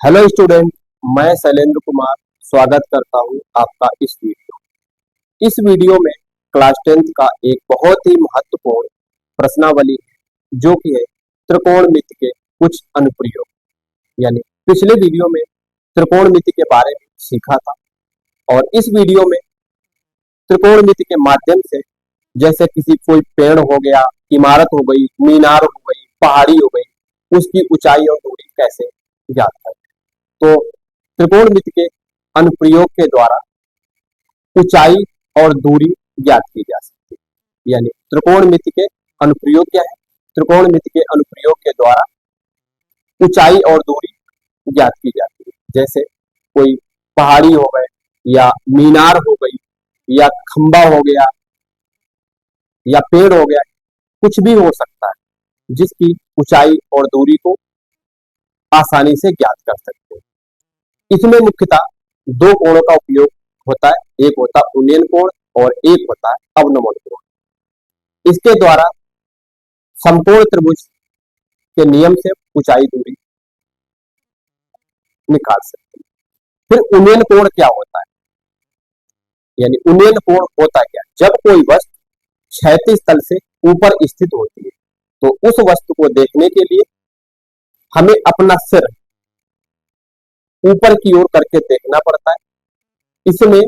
Hello student. मैं शैलेंद्र कुमार स्वागत करता हूं आपका इस वीडियो में क्लास 10th का एक बहुत ही महत्वपूर्ण प्रश्नावली है जो कि है त्रिकोणमिति के कुछ अनुप्रयोग। यानी पिछले वीडियो में त्रिकोणमिति के बारे में सीखा था और इस वीडियो में त्रिकोणमिति के माध्यम से जैसे किसी कोई पेड़ हो गया, इमारत हो गई, मीनार हो गई, पहाड़ी हो गई, उसकी ऊंचाई और दूरी कैसे ज्ञात करें। तो त्रिकोणमिति के अनुप्रयोग के द्वारा ऊंचाई और दूरी ज्ञात की जा सकती है। यानी त्रिकोणमिति के अनुप्रयोग क्या है? त्रिकोणमिति के अनुप्रयोग के द्वारा ऊंचाई और दूरी ज्ञात की जाती है। जैसे कोई पहाड़ी हो गए या मीनार हो गई या खंबा हो गया या पेड़ हो गया, कुछ भी हो सकता है जिसकी ऊंचाई और दूरी को आसानी से ज्ञात कर सकते हैं। इसमें मुख्यतः दो कोणों का उपयोग होता है, एक होता है उन्नयन कोण और एक होता है अवनमन कोण। इसके द्वारा समकोण त्रिभुज के नियम से ऊंचाई दूरी निकाल सकते हैं। फिर उन्नयन कोण क्या होता है? यानी उन्नयन कोण होता क्या? जब कोई वस्तु क्षैतिज तल से ऊपर स्थित होती है तो उस वस्तु को देखने के लिए हमें अपना सिर ऊपर की ओर करके देखना पड़ता है। इसमें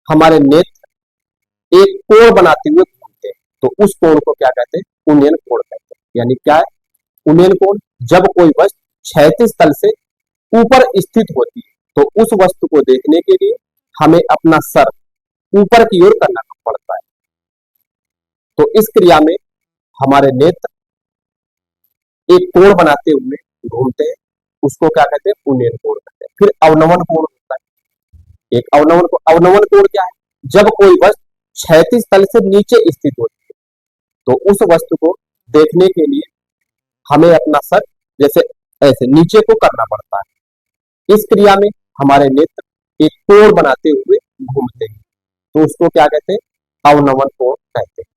हमारे नेत्र एक कोण बनाते हुए घूमते हैं, तो उस कोण को क्या कहते हैं? उन्नयन कोण कहते हैं। यानी क्या है उन्नयन कोण? जब कोई वस्तु क्षैतिज तल से ऊपर स्थित होती है तो उस वस्तु को देखने के लिए हमें अपना सर ऊपर की ओर करना पड़ता है। तो इस क्रिया में हमारे नेत्र एक कोण बनाते हुए घूमते हैं, उसको क्या कहते हैं? उन्नयन कोण कहते हैं। फिर अवनमन कोण होता है। एक अवनमन कोण क्या है? जब कोई वस्तु क्षैतिज तल से नीचे स्थित होती है तो उस वस्तु को देखने के लिए हमें अपना सर जैसे ऐसे नीचे को करना पड़ता है। इस क्रिया में हमारे नेत्र एक कोण बनाते हुए घूमते हैं, तो उसको क्या कहते हैं? अवनमन कोण कहते हैं।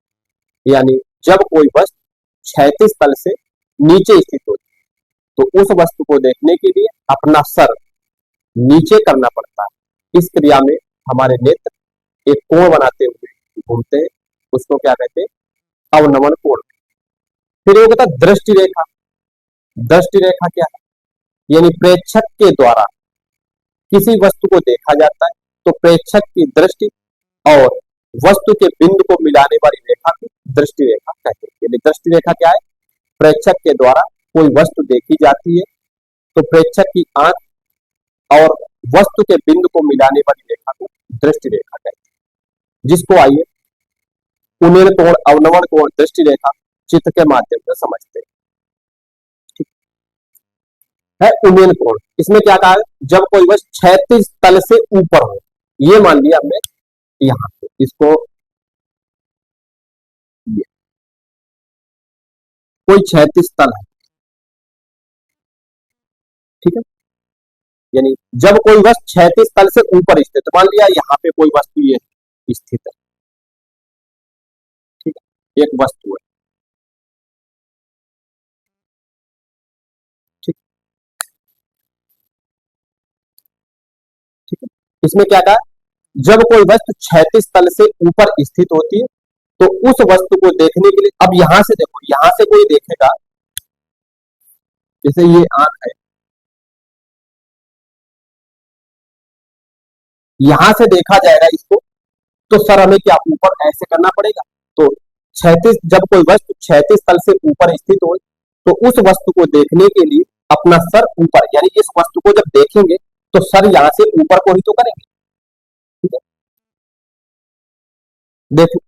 यानी जब कोई वस्तु क्षैतिज तल से नीचे स्थित होती है तो उस वस्तु को देखने के लिए अपना सर नीचे करना पड़ता है। इस क्रिया में हमारे नेत्र एक कोण बनाते हुए घूमते हैं, उसको क्या कहते हैं? अवनमन कोण। फिर एक होता है दृष्टि रेखा। दृष्टि रेखा क्या है? यानी प्रेक्षक के द्वारा किसी वस्तु को देखा जाता है तो प्रेक्षक की दृष्टि और वस्तु के बिंदु को मिलाने वाली रेखा को दृष्टि रेखा कहते हैं। यानी दृष्टि रेखा क्या है? प्रेक्षक के द्वारा कोई वस्तु देखी जाती है तो प्रेक्षक की आंख और वस्तु के बिंदु को मिलाने वाली रेखा को दृष्टि रेखा कहते हैं। जिसको आइए उन्नयन कोण, अवनमन कोण, दृष्टि रेखा चित्र के माध्यम से समझते हैं। ठीक है। उन्नयन कोण, इसमें क्या कहा है? जब कोई वस्तु क्षैतिज तल से ऊपर हो। ये मान लिया हमने यहां पे, इसको कोई क्षैतिज तल है, ठीक है। यानी जब कोई वस्तु क्षैतिज तल से ऊपर स्थित, मान लिया यहाँ पे कोई वस्तु ये स्थित है, ठीक है, एक वस्तु है, ठीक ठीक है। इसमें क्या कहा? जब कोई वस्तु क्षैतिज तल से ऊपर स्थित होती है तो उस वस्तु को देखने के लिए, अब यहां से देखो, यहां से कोई देखेगा, जैसे ये आंख है, यहां से देखा जाएगा इसको, तो सर हमें क्या ऊपर ऐसे करना पड़ेगा। तो क्षैतिज, जब कोई वस्तु क्षैतिज तल से ऊपर स्थित हो तो उस वस्तु को देखने के लिए अपना सर ऊपर, यानी इस वस्तु को जब देखेंगे तो सर यहां से ऊपर को ही तो करेंगे, ठीक है। देखो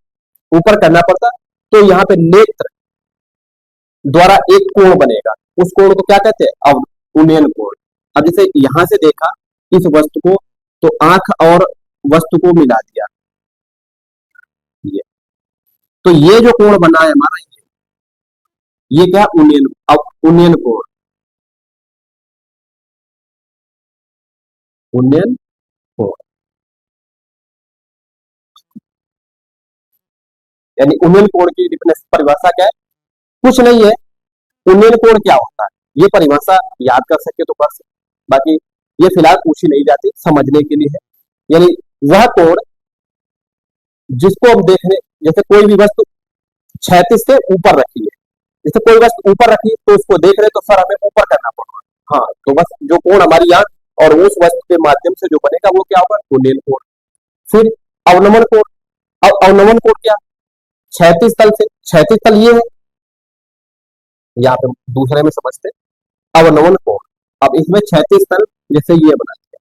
ऊपर करना पड़ता, तो यहाँ पे नेत्र द्वारा एक कोण बनेगा, उस कोण को क्या कहते हैं? उन्नयन कोण। अब जैसे यहां से देखा इस वस्तु को तो आंख और वस्तु को मिला दिया, ये तो ये जो कोण बना है हमारा, ये क्या? उन्नयन, अब उन्नयन कोण, उन्नयन कोण। यानी उन्नयन कोण की परिभाषा क्या है? कुछ नहीं है। उन्नयन कोण क्या होता है ये परिभाषा याद कर सके तो कर सकते, बाकी ये फिलहाल पूछी नहीं जाती, समझने के लिए है। यानी वह कोण जिसको हम देखने, जैसे कोई भी वस्तु 36 से ऊपर रखी है, जैसे कोई वस्तु ऊपर रखी तो उसको देख रहे तो सर हमें ऊपर करना पड़ेगा। हाँ, तो बस जो कोण हमारी आंख और उस वस्तु के माध्यम से जो बनेगा वो क्या होगा, कुंडल कोण। फिर अवनमन कोण। अब अवनमन कोण क्या, 36 तल से, 36 तल ये है, यहाँ पे दूसरे में समझते हैं अवनमन कोण। अब इसमें 36 तल जैसे ये बना दिया,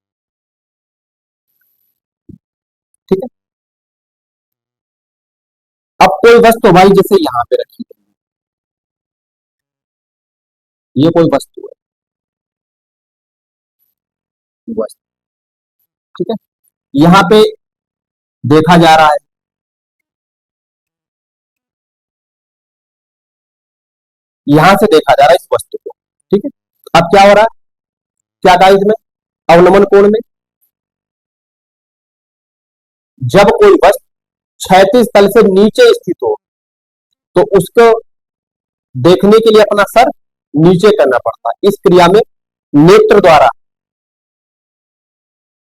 ठीक है। अब कोई वस्तु भाई जैसे यहाँ पे रखी है, ये कोई वस्तु है, वस्तु, ठीक है। यहाँ पे देखा जा रहा है, यहां से देखा जा रहा है इस वस्तु को, ठीक है। अब क्या हो रहा है, क्या कहा इसमें, अवनमन कोण में जब कोई वस्तु 36 तल से नीचे स्थित हो तो उसको देखने के लिए अपना सर नीचे करना पड़ता है। इस क्रिया में नेत्र द्वारा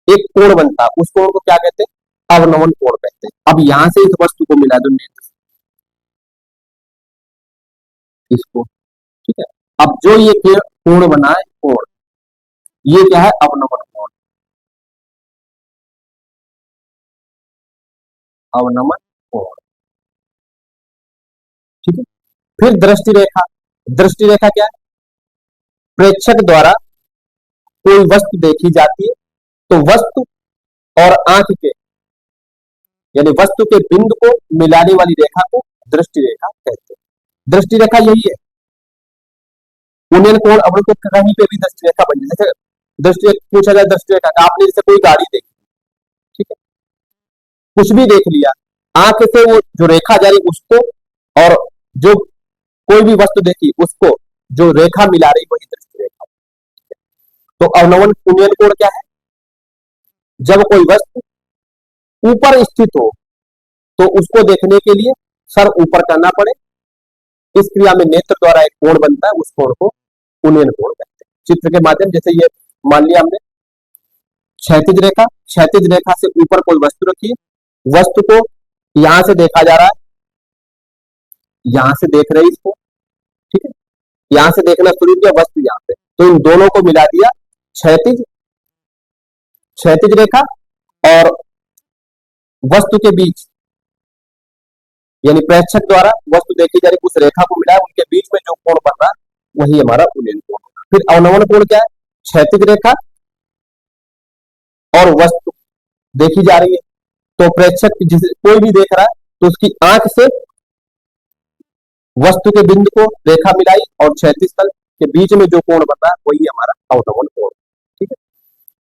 एक कोण बनता है, उस कोण को क्या कहते हैं, अवनमन कोण कहते हैं। अब यहां से इस वस्तु को मिला दो नेत्र से, इसको, ठीक है। अब जो ये कोण बना है, कोण, ये क्या है, अवनमन कोण, अवनमन कोण, ठीक है। फिर दृष्टि रेखा। दृष्टि रेखा क्या है, प्रेक्षक द्वारा कोई वस्तु देखी जाती है तो वस्तु और आंख के, यानी वस्तु के बिंदु को मिलाने वाली रेखा को दृष्टि रेखा कहते हैं। दृष्टि रेखा यही है, उन्नयन कोण अवरुद्ध को कहीं पे भी दृष्टि रेखा बन जाए। जैसे दृष्टि पूछा जाए, दृष्टि रेखा आपने जैसे कोई गाड़ी देखी, ठीक है, कुछ भी देख लिया, आंख से वो जो रेखा जा रही उसको, और जो कोई भी वस्तु देखी उसको जो रेखा मिला रही वही दृष्टि रेखा। तो अवनमन उन्नयन कोण क्या है, जब कोई वस्तु ऊपर स्थित हो तो उसको देखने के लिए सर ऊपर करना पड़े। इस क्रिया में नेत्र द्वारा एक कोण बनता है, उस कोण को उन्नयन कोण कहते हैं। चित्र के माध्यम, जैसे ये मान लिया हमने क्षैतिज रेखा, क्षैतिज रेखा से ऊपर कोई वस्तु रखी है, वस्तु को यहां से देखा जा रहा है, यहां से देख रहे हैं इसको, ठीक है, यहां से देखना शुरू किया, वस्तु यहां पे, तो इन दोनों को मिला दिया क्षैतिज, क्षैतिज रेखा और वस्तु के बीच, यानी प्रेक्षक द्वारा वस्तु देखी जा रही उस रेखा को मिला है, उनके बीच में जो कोण बन रहा है वही हमारा उन्नयन कोण। फिर अवनमन कोण क्या है, क्षैतिज रेखा और वस्तु देखी जा रही है, तो प्रेक्षक जिसे कोई भी देख रहा है तो उसकी आंख से वस्तु के बिंदु को रेखा मिलाई और क्षैतिज तल के बीच में जो कोण बन रहा है वही हमारा अवनमन कोण, ठीक है।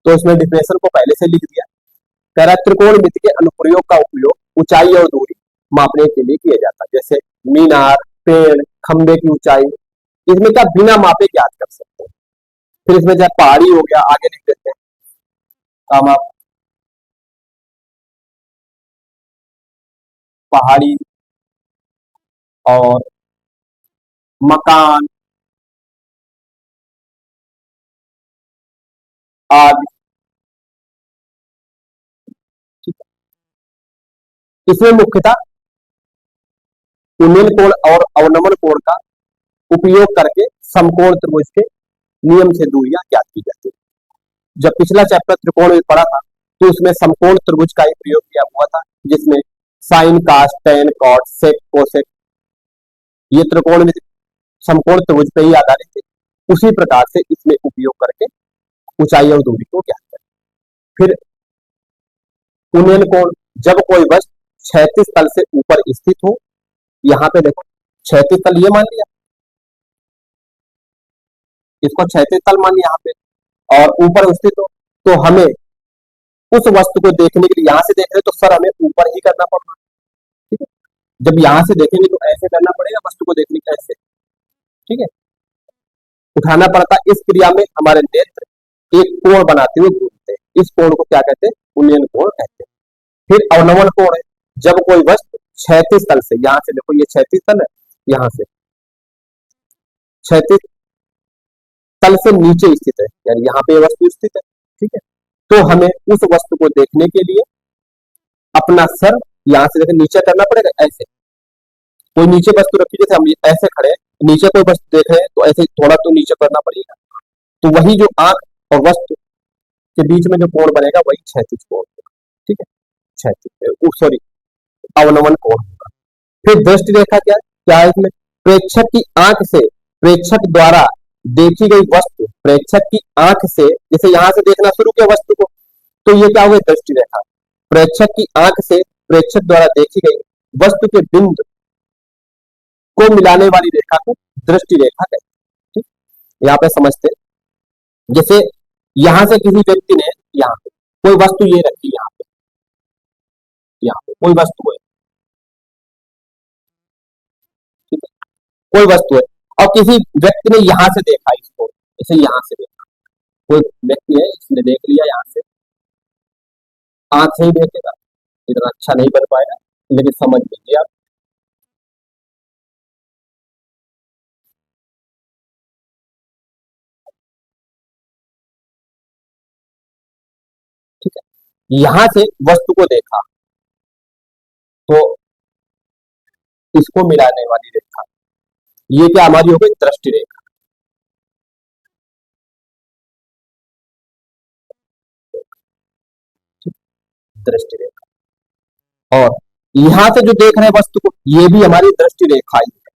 तो इसमें डिफिनेशन को पहले से लिख दिया। कह रहा त्रिकोणमिति के अनुप्रयोग का उपयोग ऊंचाई और दूरी मापने के लिए किया जाता है, जैसे मीनार, पेड़, खंबे की ऊंचाई, इसमें क्या बिना मापे ज्ञात कर सकते हैं। फिर इसमें जब पहाड़ी हो गया, आगे लिख देते हैं काम आप, पहाड़ी और मकान आदि, ठीक है। इसमें मुख्यतः उन्नयन कोण और अवनमन कोण का उपयोग करके समकोण त्रिभुज के नियम से दूरियां ज्ञात की जाती है। जब पिछला चैप्टर त्रिकोण में पढ़ा था तो उसमें समकोण त्रिभुज का ही प्रयोग किया हुआ था, जिसमें साइन, कास, टेन, कॉट, सेक, कोसेक, ये त्रिकोण में समकोण त्रिभुज पे ही आधारित थे। उसी प्रकार से इसमें उपयोग करके ऊंचाई और दूरी को ज्ञात करें। फिर उन्नयन कोण, जब कोई वस्तु 36 तल से ऊपर स्थित हो, यहाँ पे देखो 36 तल ये मान लिया, इसको 36 तल मान लिया यहाँ पे, और ऊपर स्थित हो, तो हमें उस वस्तु को देखने के लिए यहां से देख रहे तो सर हमें ऊपर ही करना पड़ता, ठीक है। जब यहां से देखेंगे तो ऐसे करना पड़ेगा, वस्तु को देखने के ऐसे, ठीक है, उठाना पड़ता। इस क्रिया में हमारे नेत्र एक कोण बनाते हुए घूमते हैं, इस कोण को क्या कहते हैं, उन्नयन कोण कहते हैं। फिर अवनमन कोण है, जब कोई वस्तु 36 तल से, यहां से देखो ये 36 तल है, यहां से 36 तल से नीचे स्थित है, यानी यहाँ पे वस्तु स्थित है, ठीक है। तो हमें उस वस्तु को देखने के लिए अपना सर यहां से देखिए नीचे करना पड़ेगा, ऐसे कोई नीचे वस्तु रखी, जैसे हम ऐसे खड़े हैं, नीचे कोई वस्तु देख रहे हैं तो ऐसे थोड़ा तो नीचे करना पड़ेगा। तो वही जो आंख और वस्तु के बीच में जो कोण बनेगा वही क्षैतिज कोण होगा। ठीक है, क्षैतिज सॉरी अवनमन कोण होगा। फिर दृष्टि रेखा क्या है इसमें? प्रेक्षक की आंख से, प्रेक्षक द्वारा देखी गई वस्तु प्रेक्षक की आंख से, जैसे यहां से देखना शुरू किया वस्तु को, तो ये क्या हुआ? दृष्टि रेखा। प्रेक्षक की आंख से प्रेक्षक द्वारा देखी गई वस्तु के बिंदु को मिलाने वाली रेखा को दृष्टि रेखा कहते हैं। ठीक, यहाँ पे समझते हैं। जैसे यहां से किसी व्यक्ति ने यहाँ पे कोई वस्तु ये रखी, यहाँ पे कोई वस्तु है, ठीक है, कोई वस्तु है, और किसी व्यक्ति ने यहां से देखा इसको, जैसे यहां से देखा, कोई व्यक्ति है इसने देख लिया यहां से, आंख से ही देखेगा, इतना अच्छा नहीं बन पाएगा, लेकिन समझ लीजिए आप। ठीक है, यहां से वस्तु को देखा तो इसको मिलाने वाली रेखा, ये क्या हमारी हो गई? दृष्टि रेखा। दृष्टि रेखा। और यहां से जो देख रहे हैं वस्तु को, ये भी हमारी दृष्टि रेखा ही है।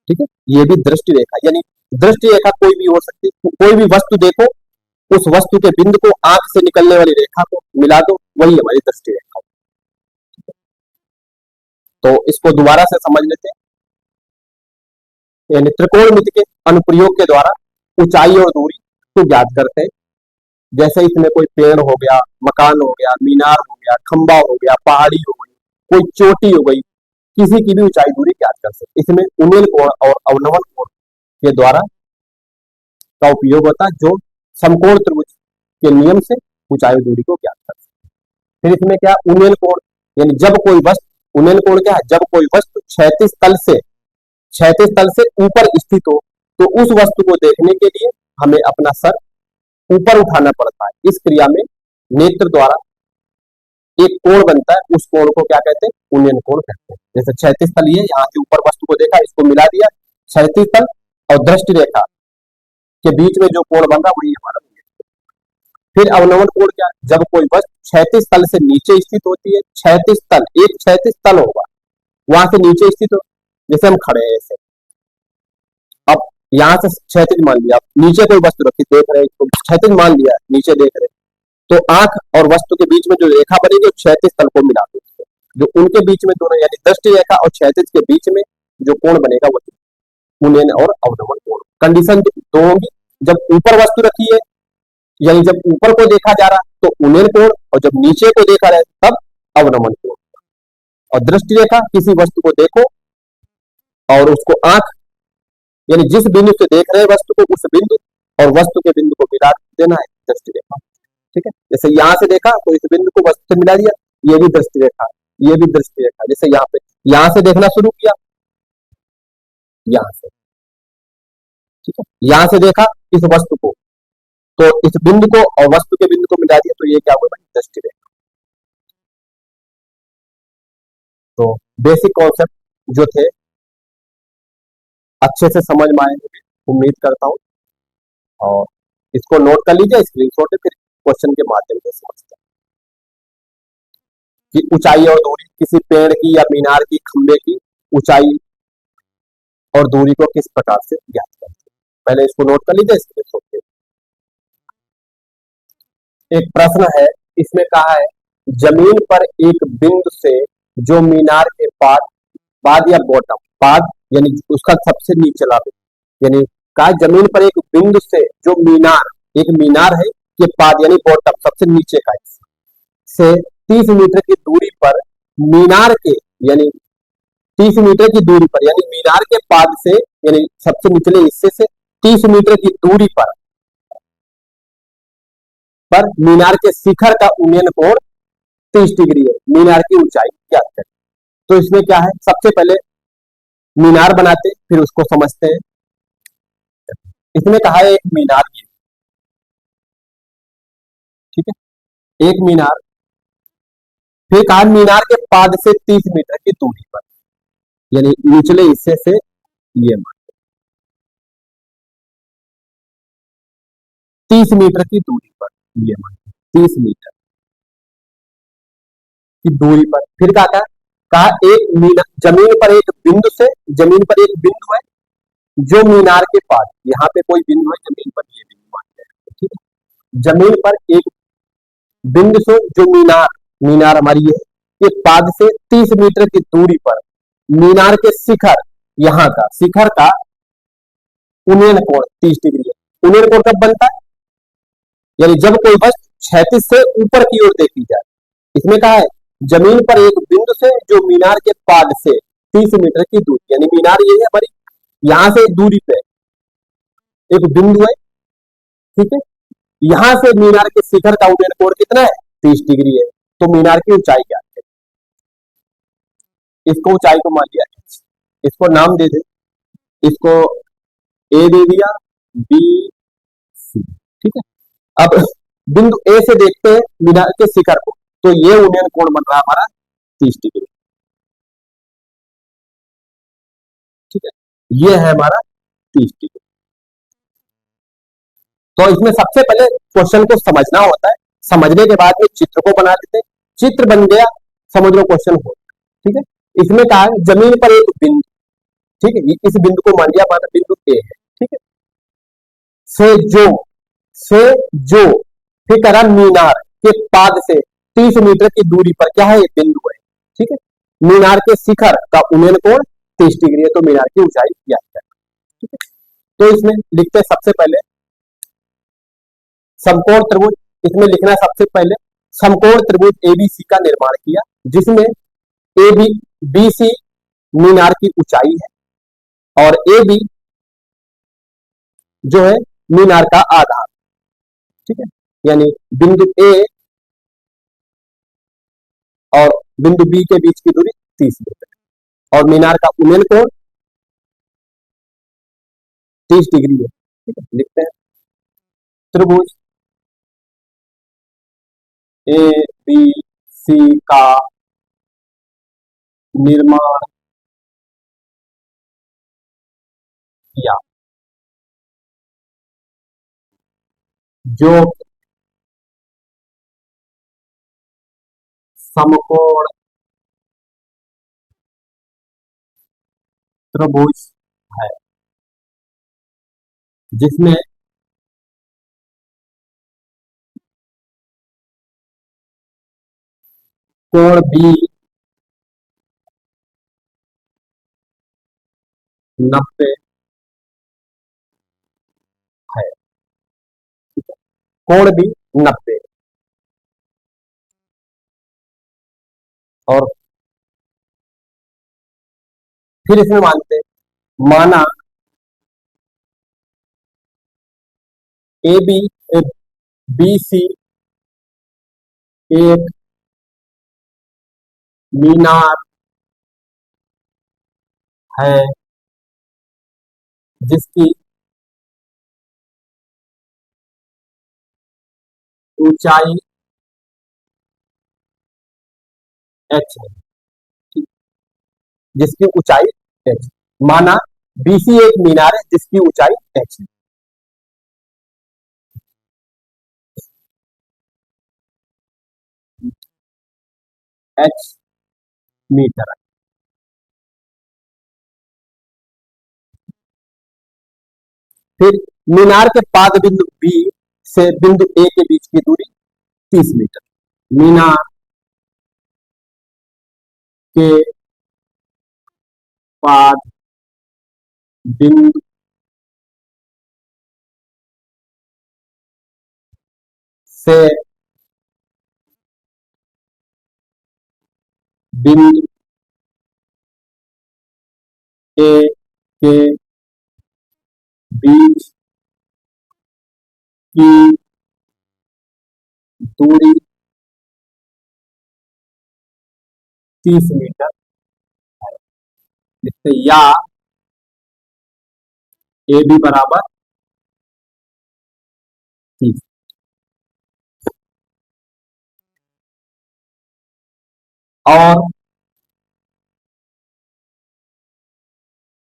ठीक है, ये भी दृष्टि रेखा, यानी दृष्टि रेखा कोई भी हो सकती है। कोई भी वस्तु देखो, उस वस्तु के बिंदु को आंख से निकलने वाली रेखा को मिला दो, वही हमारी दृष्टि रेखा है। तो इसको दोबारा से समझ लेते हैं। यानी त्रिकोणमिति के अनुप्रयोग के द्वारा ऊंचाई और दूरी को ज्ञात करते हैं। जैसे इसमें कोई पेड़ हो गया, मकान हो गया, मीनार हो गया, खंबा हो गया, पहाड़ी हो गई, कोई चोटी हो गई, किसी की भी ऊंचाई दूरी ज्ञात कर सकते। इसमें उन्नयन कोण और अवनमन कोण के द्वारा का उपयोग होता है, जो समकोण त्रिभुज के नियम से ऊंचाई दूरी को ज्ञात कर सकते। फिर इसमें क्या? उन्नयन कोण, यानी जब कोई वस्तु, उन्नयन कोण क्या है? जब कोई वस्तु क्षैतिज तल से ऊपर स्थित हो, तो उस वस्तु को देखने के लिए हमें अपना सर ऊपर उठाना पड़ता है। इस क्रिया में नेत्र द्वारा एक कोण बनता है, उस कोण को क्या कहते हैं? उन्नयन कोण कहते हैं। जैसे क्षैतिज तल, ये यहाँ से ऊपर वस्तु को देखा, इसको मिला दिया, क्षैतिज तल और दृष्टि रेखा के बीच में जो कोण बन रहा वही हमारा उन्नयन कोण। फिर अवनमन कोण क्या? जब कोई वस्तु क्षैतिज तल से नीचे स्थित होती है, क्षैतिज तल, एक क्षैतिज तल होगा, वहां से नीचे स्थित हो, जैसे हम खड़े हैं ऐसे, अब यहाँ से क्षैतिज मान लिया, नीचे कोई वस्तु रखी, देख रहे हैं इसको, क्षैतिज मान लिया, नीचे देख रहे हैं, तो आंख और वस्तु के बीच में जो रेखा बनेगी वो क्षैतिज तल को मिला दो, जो उनके बीच में दोनों, यानी दृष्टि रेखा और क्षैतिज के बीच में जो कोण बनेगा वो उन्नयन और अवनमन कोण। कंडीशन दो होंगी, जब ऊपर वस्तु रखी है, यानी जब ऊपर को देखा जा रहा तो उन्नयन कोण, और जब नीचे को देखा रहे तब अवनमन कोण। और दृष्टि रेखा, किसी वस्तु को देखो और उसको आंख, यानी जिस बिंदु से देख रहे हैं वस्तु को, उस बिंदु और वस्तु के बिंदु को मिला देना है दृष्टि रेखा। ठीक है, जैसे यहां से देखा तो इस बिंदु को वस्तु से मिला दिया, ये भी दृष्टि रेखा है, ये भी दृष्टि रेखा। जैसे यहाँ पे, यहां से देखना शुरू किया, यहां से, ठीक है, यहां से देखा इस वस्तु को, तो इस बिंदु को और वस्तु के बिंदु को मिला दिया, तो ये क्या हुआ भाई? दृष्टि रेखा। तो बेसिक कॉन्सेप्ट जो थे अच्छे से समझ में आए होंगे, उम्मीद करता हूं। और इसको नोट कर लीजिए, स्क्रीनशॉट, फिर क्वेश्चन के माध्यम से समझते हैं कि ऊंचाई और दूरी किसी पेड़ की या मीनार की, खंबे की ऊंचाई और दूरी को किस प्रकार से ज्ञात करते हैं। पहले इसको नोट कर लीजिए, स्क्रीनशॉट पे। एक प्रश्न है, इसमें कहा है जमीन पर एक बिंदु से जो मीनार के पाद पाद या बॉटम, पाद यानी उसका सबसे नीचला बिंदु, यानी कहा जमीन पर एक बिंदु से जो मीनार, एक मीनार है, ये पाद यानी बॉटम सबसे नीचे का हिस्सा से 30 मीटर की दूरी पर मीनार के, यानी 30 मीटर की दूरी पर, यानी मीनार के पाद से, यानी सबसे निचले हिस्से से 30 मीटर की दूरी पर मीनार के शिखर का उन्नयन कोण 30 डिग्री है। मीनार की ऊंचाई ज्ञात करें। तो इसमें क्या है, सबसे पहले मीनार बनाते फिर उसको समझते हैं। इसमें कहा है एक मीनार, एक मीनार, फिर कहा मीनार के पाद से 30 मीटर की दूरी पर, यानी निचले हिस्से से ये 30 मीटर की दूरी पर, ये 30 मीटर की दूरी पर। फिर कहा एक मीनार, जमीन पर एक बिंदु से, जमीन पर एक बिंदु है जो मीनार के पास, यहाँ पे कोई बिंदु है जमीन पर, ये बिंदु मान लिया, ठीक है। जमीन पर एक बिंदु से जो मीनार, मीनार हमारी ये पाद से 30 मीटर की दूरी पर मीनार के शिखर, यहाँ का शिखर का उन्नयन कोण 30 डिग्री है। उन्नयन कोण कब बनता है, यानी जब कोई वस्तु क्षैतिज से ऊपर की ओर देखी जाए। इसमें कहा है जमीन पर एक बिंदु से जो मीनार के पाद से 30 मीटर की दूरी, यानी मीनार ये है हमारी, यहां से दूरी पे एक बिंदु है, ठीक है। यहां से मीनार के शिखर का उन्नयन कोण कितना है, 30 डिग्री है। तो मीनार की ऊंचाई क्या है, इसको ऊंचाई को मान लिया, इसको नाम दे दे, इसको ए दे दिया, बी सी, ठीक है। अब बिंदु ए से देखते हैं मीनार के शिखर को, तो ये उन्नयन कोण बन रहा है हमारा 30 डिग्री, ठीक है। ये है हमारा 30 डिग्री। तो इसमें सबसे पहले क्वेश्चन को समझना होता है, समझने के बाद में चित्र को बना देते हैं, चित्र बन गया, समझ लो क्वेश्चन हो, ठीक है। इसमें कहा है जमीन पर एक बिंदु, ठीक है, इस बिंदु को मान लिया हमारा बिंदु ए है, ठीक है। से जो, से जो, फिर करा मीनार के पाद से 30 मीटर की दूरी पर क्या है, ये बिंदु है, ठीक है। मीनार के शिखर का उन्नयन कोण 30 डिग्री है, तो मीनार की ऊंचाई क्या है, ठीक है। तो इसमें लिखते हैं सबसे पहले समकोण त्रिभुज, इसमें लिखना है सबसे पहले समकोण त्रिभुज एबीसी का निर्माण किया, जिसमें ए बी, बी सी मीनार की ऊंचाई है और ए बी जो है मीनार का आधार, ठीक है। यानी बिंदु ए और बिंदु बी के बीच की दूरी 30 मीटर और मीनार का उन्नयन कोण 30 डिग्री है, ठीक है। लिखते हैं त्रिभुज ए बी सी का निर्माण किया, जो समकोण त्रिभुज है, जिसमें कोण बी 90 है, कोण भी 90, और फिर इसमें मानते हैं, माना ए बी, बी सी एक मीनार है जिसकी ऊंचाई एच है, जिसकी ऊंचाई एच, माना बीसी एक मीनार है जिसकी ऊंचाई एच है। एच मीटर है। फिर मीनार के पाद बिंदु बी से बिंदु ए के बीच की दूरी 30 मीटर, मीनार के पाद बिंदु से बिंदु ए के बीच की दूरी 30 मीटर है, जिससे या ए बी बराबर 30। और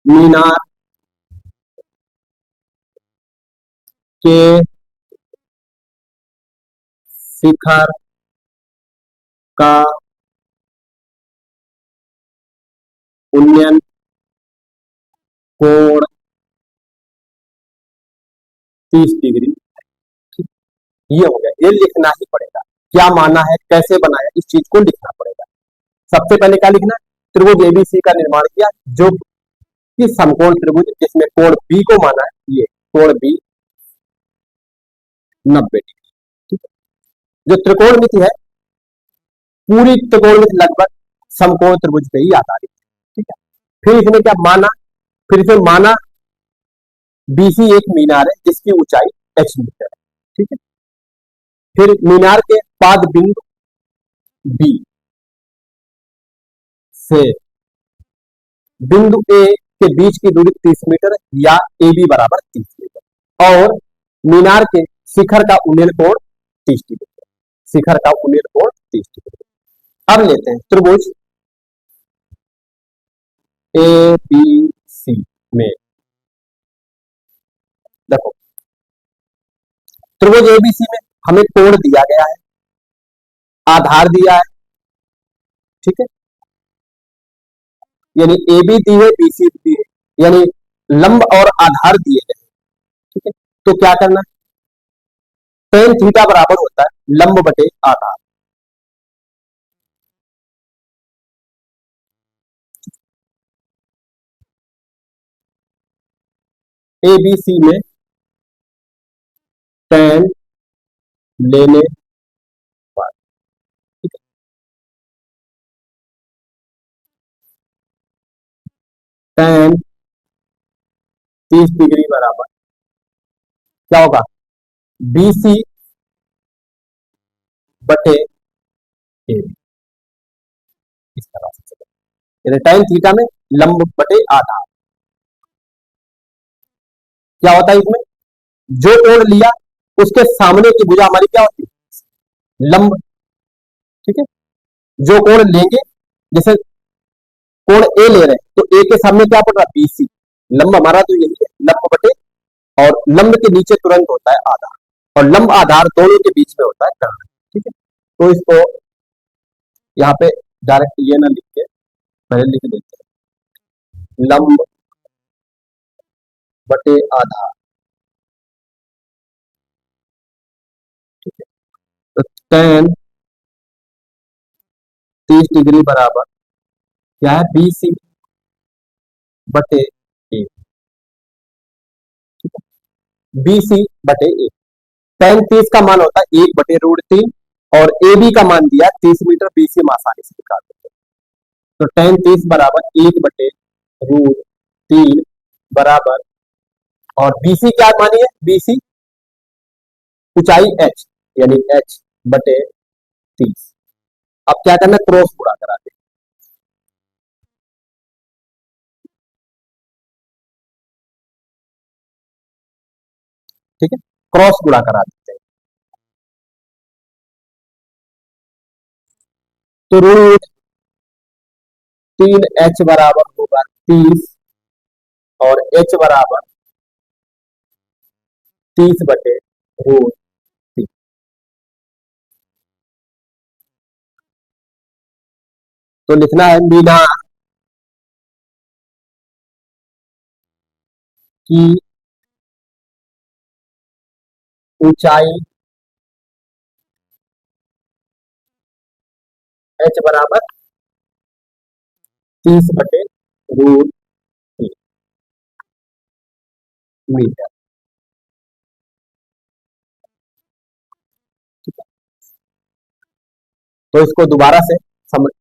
मीनार के शिखर का उन्नयन कोण 30 डिग्री। ये हो गया, ये लिखना ही पड़ेगा। क्या माना है, कैसे बनाया, इस चीज को लिखना पड़ेगा। सबसे पहले क्या लिखना, त्रिभुज एबीसी का निर्माण किया जो कि समकोण त्रिभुज, जिसमें कोण बी को माना है, ये कोण बी 90 डिग्री। ठीक है, जो त्रिकोणमिति है पूरी त्रिकोणमिति लगभग समकोण त्रिभुज पे ही आधारित है। ठीक है, फिर इसने क्या माना, फिर इसे माना बीसी एक मीनार है जिसकी ऊंचाई एच मीटर है। ठीक है, फिर मीनार के पाद बिंदु बी से बिंदु ए के बीच की दूरी 30 मीटर या ए बी बराबर 30 मीटर, और मीनार के शिखर का उन्नयन कोण 30 डिग्री। शिखर का उन्नयन कोण 30 डिग्री। अब लेते हैं त्रिभुज ए बी सी में, देखो त्रिभुज एबीसी में हमें कोण दिया गया है, आधार दिया है। ठीक है, यानी ए बी दी है, बी सी दी है, यानी लंब और आधार दिए गए। ठीक है, तो क्या करना है, टेन थीटा बराबर होता है लंब बटे आधार। ए बी सी में टेन लेने पर, ठीक है, टेन 30 डिग्री बराबर क्या होगा, बी सी बटे ए बी, इस तरह से चलेगा। यानी टेन थीटा में लंब बटे आधार। क्या होता है इसमें, जो कोण लिया उसके सामने की भुजा हमारी क्या होती है, लंब। ठीक है, जो कोण लेंगे, जैसे कोण ए ले रहे हैं तो ए के सामने क्या पड़ रहा है, बीसी। लंब हमारा तो यही है, लंब बटे, और लंब के नीचे तुरंत होता है आधार, और लंब आधार दोनों के बीच में होता है कर्ण। ठीक है, तो इसको यहाँ पे डायरेक्ट ये ना लिख के पहले लिख देते हैं, लंब बटे आधार। ठीक है, तो टेन 30 डिग्री बराबर क्या है, बी सी बटे ए। ठीक है, बी सी बटे ए, टेन 30 का मान होता है 1/√3, और ए बी का मान दिया 30 मीटर, बी सी हम आसानी से निकाल देते हैं। तो टेन 30 बराबर 1/√3 बराबर, और बीसी क्या मानी है, बीसी ऊंचाई एच, यानी एच बटे 30। अब क्या करना है, क्रॉस गुणा करा दे। ठीक है, क्रॉस गुणा करा देते हैं, तो √3h बराबर होगा 30, और h बराबर 30/√3। तो लिखना है मीनार की ऊंचाई h बराबर 30/√3 मीटर। तो इसको दोबारा से समझ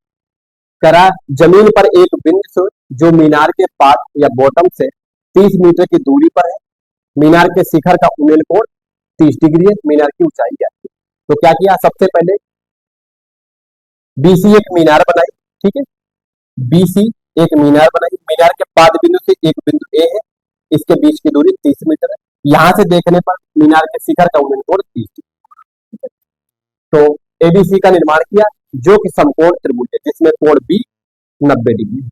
करा, जमीन पर एक बिंदु से जो मीनार के पास या बॉटम से 30 मीटर की दूरी पर है, मीनार के शिखर का उन्नयन कोण 30 डिग्री है, मीनार की ऊंचाई ज्ञात है। तो क्या किया, सबसे पहले बीसी एक मीनार बनाई। ठीक है, बीसी एक मीनार बनाई, मीनार के पाद बिंदु से एक बिंदु ए है, इसके बीच की दूरी 30 मीटर है। यहां से देखने पर मीनार के शिखर का उन्नयन कोण 30 डिग्री। तो एबीसी का निर्माण किया, जो कि समकोण त्रिभुज है जिसमें कोण बी 90 डिग्री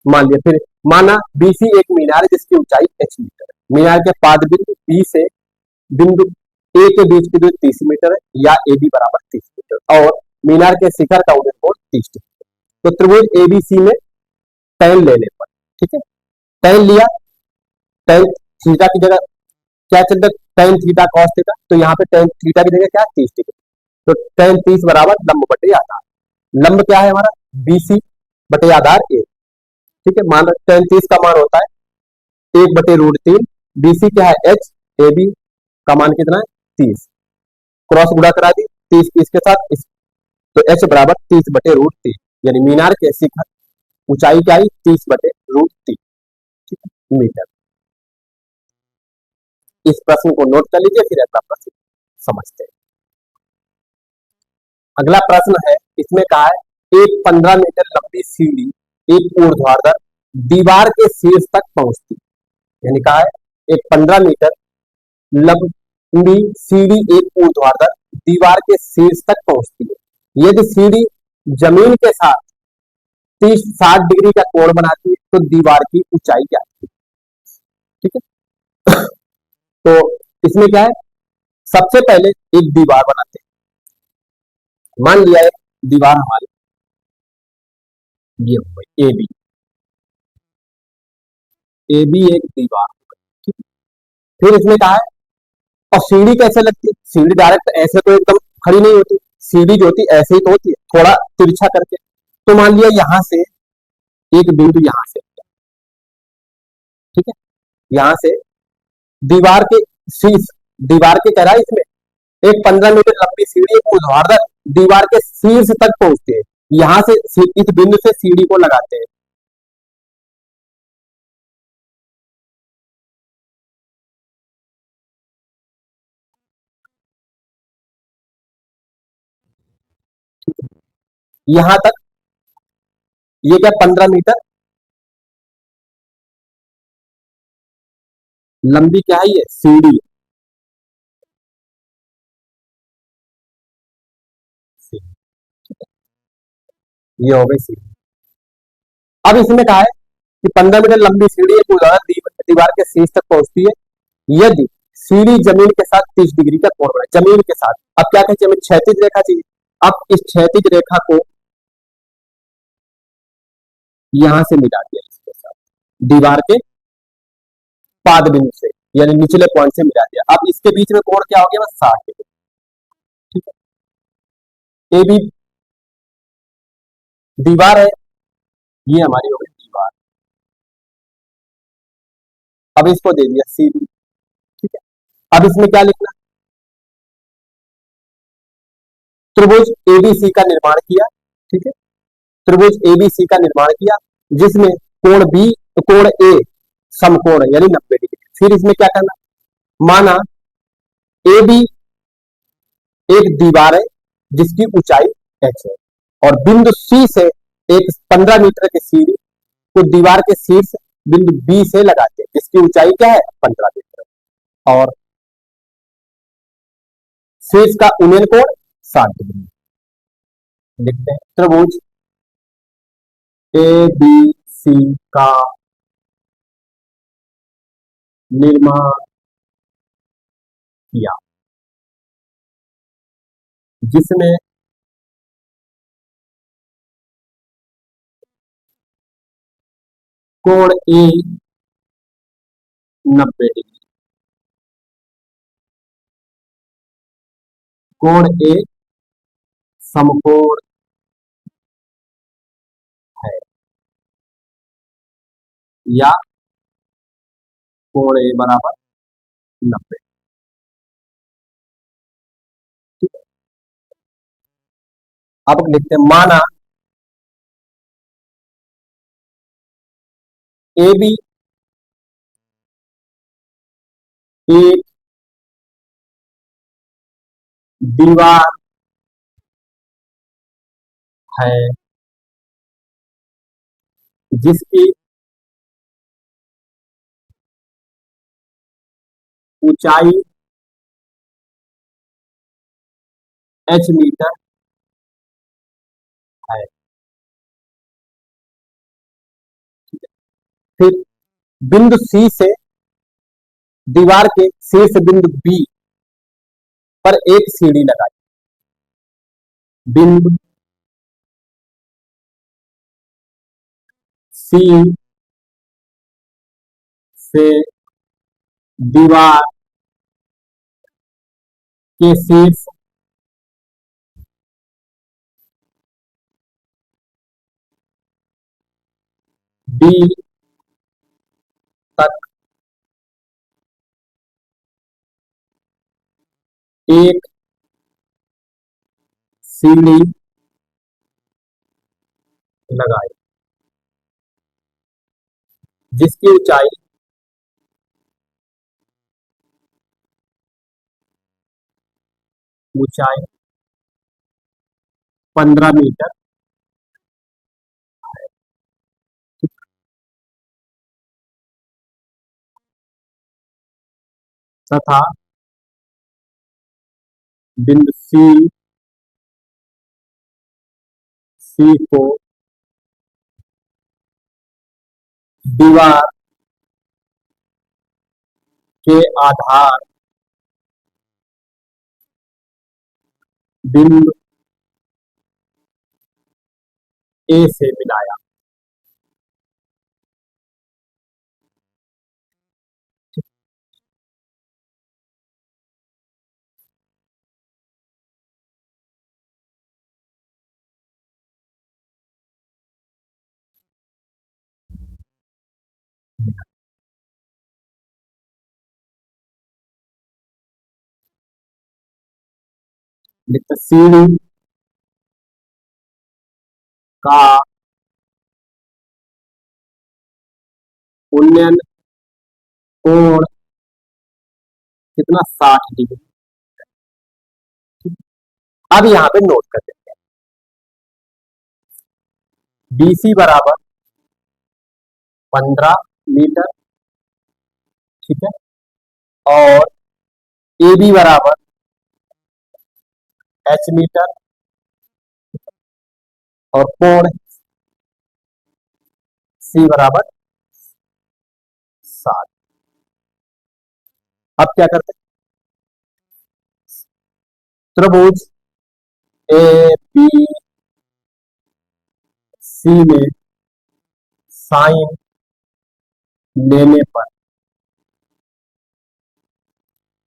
मान लिया। फिर माना बीसी एक मीनार है जिसकी ऊंचाई एच मीटर है। मीनार के पाद बिंदु बी से बिंदु ए के बीच की दूरी 30 मीटर है या ए बी बराबर 30 मीटर और मीनार के शिखर का उन्नयन कोण 30 डिग्री। तो त्रिभुज एबीसी में टैन लेने पर, ठीक है, टैन लिया, टैन थीटा की जगह क्या चल रहा है, टैन थीटा कॉस थीटा, तो यहाँ पे टैन थीटा की जगह क्या 30 डिग्री, तो टैन 30 बराबर लंब बटे आधार। लंब क्या है हमारा बीसी बटे आधार ए, ठीक है। मान टैन 30 का मान होता है 1/√3, बीसी क्या है एच, ए बी का मान कितना है 30, क्रॉस गुणा करा दी 30 इसके साथ इस, तो एच बराबर 30/√3, यानी मीनार के शिखर ऊंचाई क्या आई 30/√3, ठीक है, मीटर। इस प्रश्न को नोट कर लीजिए, फिर अगला प्रश्न समझते हैं। अगला प्रश्न है, इसमें कहा है एक 15 मीटर लंबी सीढ़ी एक ऊर्ध्वाधर दीवार के शीर्ष तक पहुंचती, यानी कहा है एक 15 मीटर लंबी सीढ़ी एक ऊर्ध्वाधर दीवार के शीर्ष तक पहुंचती है। यदि सीढ़ी जमीन के साथ 30-60 डिग्री का कोण बनाती है तो दीवार की ऊंचाई क्या है, ठीक है। तो इसमें क्या है, सबसे पहले एक दीवार बनाते हैं। मान लिया एक दीवार हमारी ये हो गई ए बी, ए बी एक दीवार, ठीक है। फिर इसमें कहा है और सीढ़ी कैसे लगती है, सीढ़ी डायरेक्ट ऐसे तो एकदम खड़ी नहीं होती, सीढ़ी जो होती है ऐसे ही तो होती है थोड़ा तिरछा करके। तो मान लिया यहां से एक बिंदु यहां से, ठीक है, यहां से दीवार के शीर्ष, दीवार के कह रहा है इसमें एक 15 मीटर लंबी सीढ़ी एक ऊर्ध्वाधर दीवार के शीर्ष तक पहुंचते हैं। यहां से इस बिंदु से सीढ़ी को लगाते हैं, यहां तक, ये क्या 15 मीटर लंबी क्या है ये सीढ़ी, ये हो गई सीढ़ी। अब इसमें कहा है कि 15 मीटर लंबी सीढ़ी एक ऊर्ध्वाधर दीवार के शीर्ष तक पहुंचती है यदि सीढ़ी जमीन के साथ 30 डिग्री का कोण बनाए, जमीन के साथ। अब क्या कहते हैं, हमें क्षैतिज रेखा चाहिए। अब इस क्षैतिज रेखा को यहां से मिला दिया इसके साथ दीवार के पाद बिंदु से, यानी निचले पॉइंट से मिला दिया। अब इसके बीच में कोण क्या हो गया बस 60 डिग्री, ठीक है। ए बी दीवार है, ये हमारी हो गई दीवार। अब इसको दे दिया सी बी, ठीक है। अब इसमें क्या लिखना, त्रिभुज एबीसी का निर्माण किया, ठीक है, त्रिभुज एबीसी का निर्माण किया जिसमें कोण बी, कोण ए समकोण यानी 90 डिग्री। फिर इसमें क्या करना, माना ए बी एक दीवार है जिसकी ऊंचाई एच है और बिंदु सी से एक 15 मीटर की सीढ़ी को दीवार के शीर्ष बिंदु बी से लगाते हैं जिसकी ऊंचाई क्या है 15 मीटर और शीर्ष का उन्नयन कोण 60 डिग्री। लिखते हैं त्रिभुज ए बी सी का निर्माण किया जिसमें कोण ए 90 डिग्री, कोण ए समकोण है या कोण ए बराबर 90, ठीक है। अब लिखते हैं माना ए बी एक दीवार है जिसकी ऊंचाई एच मीटर है। फिर बिंदु सी से दीवार के शीर्ष बिंदु बी पर एक सीढ़ी लगाई। बिंदु सी से दीवार के शीर्ष बी तक एक सीढ़ी लगाई जिसकी ऊंचाई 15 मीटर तथा बिंदु सी को दीवार के आधार बिंदु ए से मिलाया। लिखते सीढ़ी का उन्नयन कोण कितना 60 डिग्री। अब यहाँ पे नोट कर देते हैं BC बराबर 15 मीटर, ठीक है, और AB बराबर H मीटर और कोण C बराबर 60। अब क्या करते हैं, त्रिभुज ए बी सी में साइन लेने पर,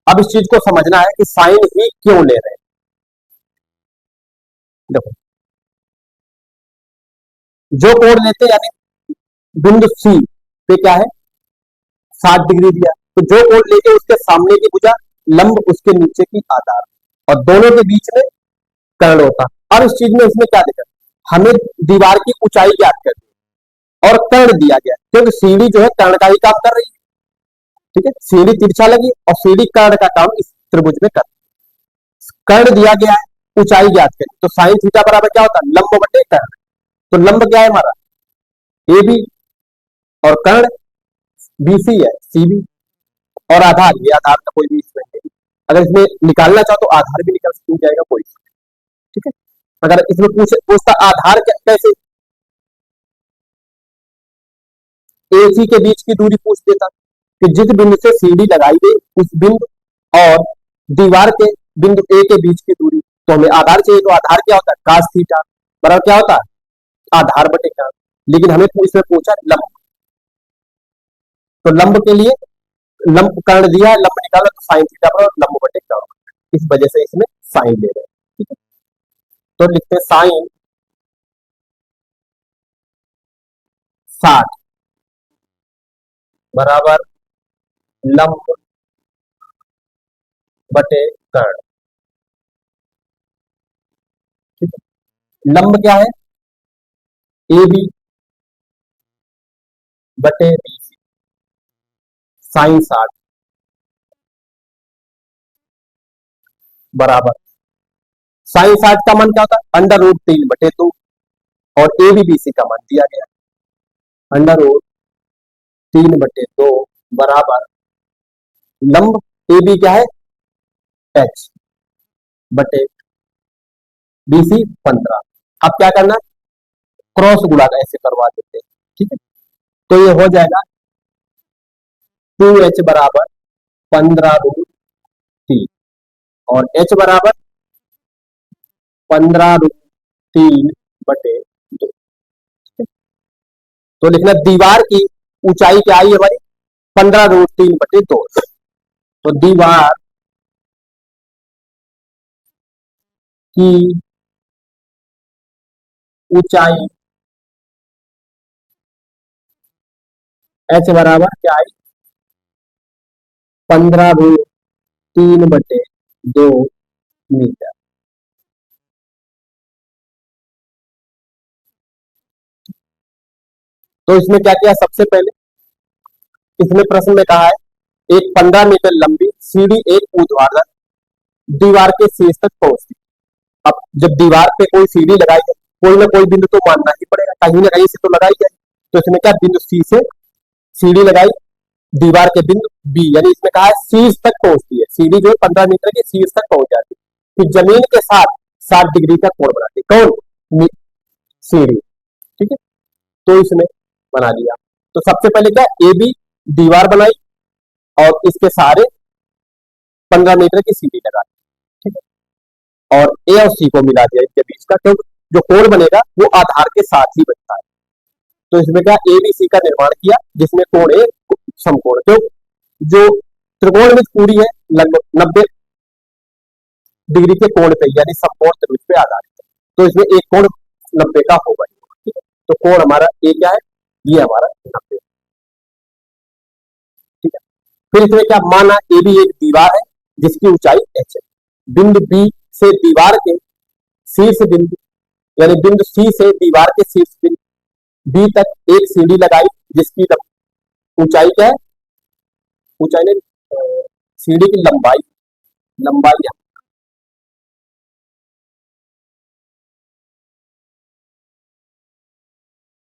अब इस चीज को समझना है कि साइन ही क्यों ले रहे हैं। देखो, जो कोण लेते हैं यानी बिंदु सी पे क्या है 60 डिग्री दिया, तो जो कोण लेके उसके सामने की भुजा लंब उसके नीचे की आधार और दोनों के बीच में कर्ण होता। और इस चीज में इसमें क्या दिखा, हमें दीवार की ऊंचाई ज्ञात करनी और कर्ण दिया गया क्योंकि सीढ़ी जो है कर्ण का ही काम कर रही है, ठीक है, सीढ़ी तिरछा लगी और सीढ़ी कर्ण का काम इस त्रिभुज में कर, कर्ण दिया गया है, ऊंचाई ज्ञात करनी, तो साइन थीटा बराबर क्या होता है लंब बटे कर्ण। तो लंब क्या है हमारा ए बी और कर्ण BC है CB और आधार, ये आधार का कोई भी इसमें नहीं, अगर इसमें निकालना चाहो तो आधार भी निकल जाएगा कोई, ठीक है। अगर इसमें पूछता आधार कैसे, AC के बीच की दूरी पूछ देता कि जिस बिंदु से सीढ़ी लगाई गई उस बिंदु और दीवार के बिंदु A के बीच की दूरी, तो हमें आधार चाहिए, तो आधार क्या होता है कास थीटा बराबर क्या होता है आधार बटे कर्ण, लेकिन हमें इसमें पूछा लंब, तो लंब के लिए लंब कर्ण दिया है, लंब निकाला तो साइन थीटा पर लंब बटे कर्ण, इस वजह से इसमें साइन ले रहे हैं, ठीक है। तो लिखते हैं साइन 60 बराबर लंब बटे कर्ण, ठीक है। लंब क्या है AB बटे BC साइन 60 बराबर साइन 60 का मान क्या होता है √3/2 और ABBC का मान दिया गया √3/2 बराबर लंब AB क्या है H बटे BC 15। अब क्या करना है, क्रॉस गुणा का ऐसे करवा देते हैं, ठीक है। तो ये हो जाएगा 2h बराबर 15√3 और h बराबर 15√3/2। तो लिखना दीवार की ऊंचाई क्या आई हमारी 15√3/2। तो दीवार की ऊंचाई h बराबर क्या आई 15√3/2 मीटर। तो इसमें क्या किया, सबसे पहले इसमें प्रश्न में कहा है एक 15 मीटर लंबी सीढ़ी एक ऊर्ध्वाधर दीवार के शीर्ष तक पहुंचती। अब जब दीवार पे कोई सीढ़ी लगाई है, कोई ना कोई बिंदु तो मानना ही पड़ेगा, कहीं ना कहीं से तो लगाई जाए। तो इसमें क्या, बिंदु सी से सीढ़ी लगाई दीवार के बिंदु बी, यानी इसमें कहा है शीर्ष तक पहुंचती है, सीढ़ी जो है 15 मीटर के शीर्ष तक पहुंच जाती है, फिर जमीन के साथ 60 डिग्री का कोण बनाती है। कौन, सीढ़ी, ठीक है। तो इसमें बना दिया। तो सबसे पहले क्या, ए बी दीवार बनाई और इसके सारे 15 मीटर की सीढ़ी लगा दी, ठीक है। और ए और सी को मिला दिया इनके बीच का, तो जो कोण बनेगा वो आधार के साथ ही बनता है। तो इसमें क्या, ए बी सी का निर्माण किया जिसमें कोण है समकोण, तो जो त्रिकोणमित पूरी है लगभग 90 डिग्री के कोण पे यानी समकोण त्रिभुज पे आधारित है। तो इसमें एक कोण 90 का होगा, ठीक है। तो कोण हमारा ए क्या है, ये हमारा 90, ठीक है। फिर इसमें क्या, माना ए बी एक दीवार है जिसकी ऊंचाई h है, बिंदु बी से दीवार के शीर्ष बिंदु यानी बिंदु सी से दीवार के शीर्ष बिंदु बी तक एक सीढ़ी लगाई जिसकी ऊंचाई क्या है, ऊंचाई नहीं, सीढ़ी की लंबाई, लंबाई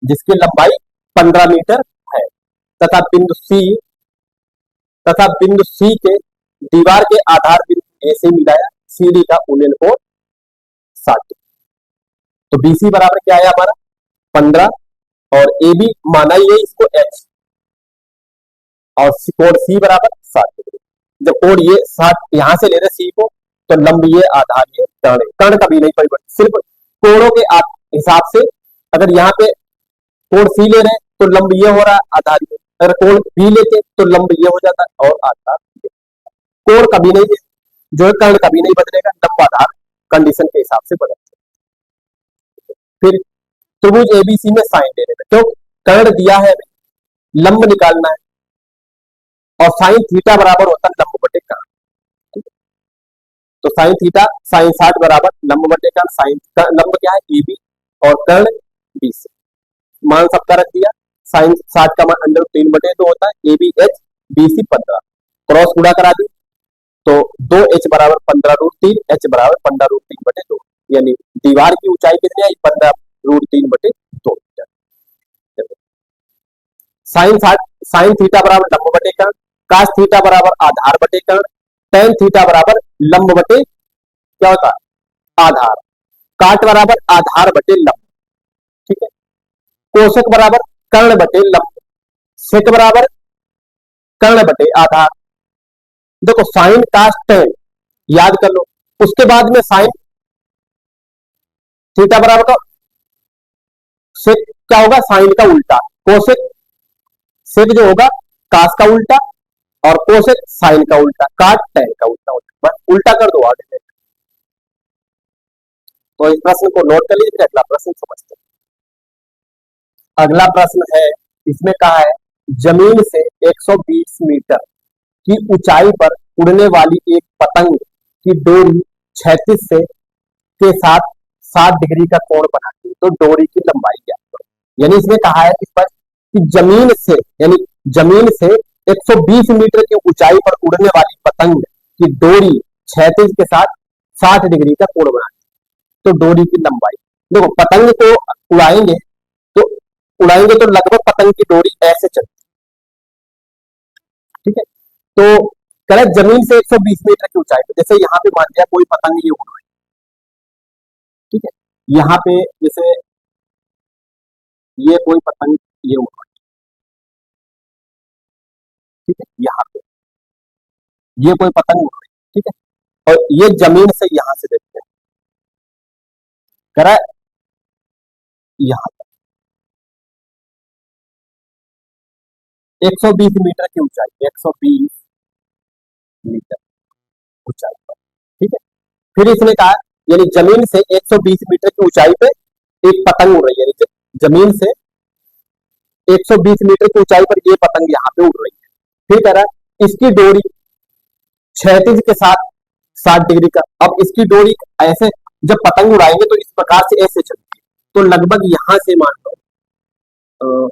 जिसकी लंबाई 15 मीटर है, तथा बिंदु सी के दीवार के आधार बिंदु ए से मिलाया सीढ़ी का उन्नयन कोण 60। तो बीसी बराबर क्या है हमारा 15 और ए बी माना ही है इसको h और कोण सी बराबर 60 डिग्री। जब कोण ये 60 यहां से ले रहे सी को, तो लंब ये आधार ये कर्ण, कर्ण कभी नहीं परिवर्तित, सिर्फ कोणों के हिसाब से। अगर यहाँ पे कोण सी ले रहे हैं तो लंब ये हो रहा है आधार ये, अगर कोण बी लेते तो लंब ये हो जाता है और आधार ये। कोण कभी नहीं जो है कर्ण कभी नहीं बदलेगा, लंब आधार कंडीशन के हिसाब से बदलते। फिर त्रिभुज एबीसी में साइन लेने में, तो कर्ण दिया है लंब निकालना है और साइन थीटा बराबर होता है लंब बटे कर्ण। तो साइन थीटा साइन 60 बराबर लंब बटे कर्ण, साइन लंब क्या है ए बी और कर्ण बी सी। मान सबका रख दिया, साइन 60 का मान √3/2 होता है, A B h B C 15, cross गुणा करा दी तो 2h बराबर 15√3, h बराबर 15√3/2, यानी दीवार की ऊंचाई कितनी आई 15√3/2 मीटर। साइन थीटा बराबर लंब बटे कर्ण, कास थीटा बराबर आधार बटे कर्ण, टेन थीटा बराबर लंब बटे क्या होता है आधार, काट बराबर आधार बटे लंब, ठीक है। कोशक बराबर कर्ण बटे लंब, सेक बराबर कर्ण बटे आधार। देखो साइन कास टेन याद कर लो, उसके बाद में साइन थीटा बराबर का सेक क्या होगा, साइन का उल्टा, कोसेक सेक जो होगा कास का उल्टा और कोसेक साइन का उल्टा, काट टेन का उल्टा होता है, बस उल्टा कर दो आगे। तो इस प्रश्न को नोट कर लीजिए, अगला प्रश्न समझते हैं। अगला प्रश्न है, इसमें कहा है जमीन से 120 मीटर की ऊंचाई पर उड़ने वाली एक पतंग की डोरी क्षैतिज से के साथ 60 डिग्री का कोण बनाती है, तो डोरी की लंबाई क्या है। यानी इसमें कहा है इस पर कि जमीन से 120 मीटर की ऊंचाई पर उड़ने वाली पतंग की डोरी क्षैतिज के साथ 60 डिग्री का कोण बनाती है, तो डोरी की लंबाई। देखो पतंग को उड़ाएंगे तो लगभग पतंग की डोरी ऐसे चलती है, ठीक है। तो कह जमीन से 120 मीटर की ऊंचाई पर, जैसे यहाँ पे मान लिया कोई पतंग ये उड़ रही है, ठीक है, यहाँ पे जैसे ये कोई पतंग ये उड़ रही है, ठीक है, यहाँ पे ये कोई पतंग उड़ रही है, ठीक है, और ये जमीन से यहाँ से देखते हैं, करा यहाँ 120 मीटर की ऊंचाई, 120 मीटर ऊंचाई पर, ठीक है। फिर इसने कहा यानी जमीन से 120 मीटर की ऊंचाई पे एक पतंग उड़ रही है, यानी जमीन से 120 मीटर की ऊंचाई पर ये पतंग यहाँ पे उड़ रही है। फिर कह रहा है इसकी डोरी क्षैतिज के साथ 60 डिग्री का, अब इसकी डोरी ऐसे जब पतंग उड़ाएंगे तो इस प्रकार से ऐसे चलती है, तो लगभग यहां से मान लो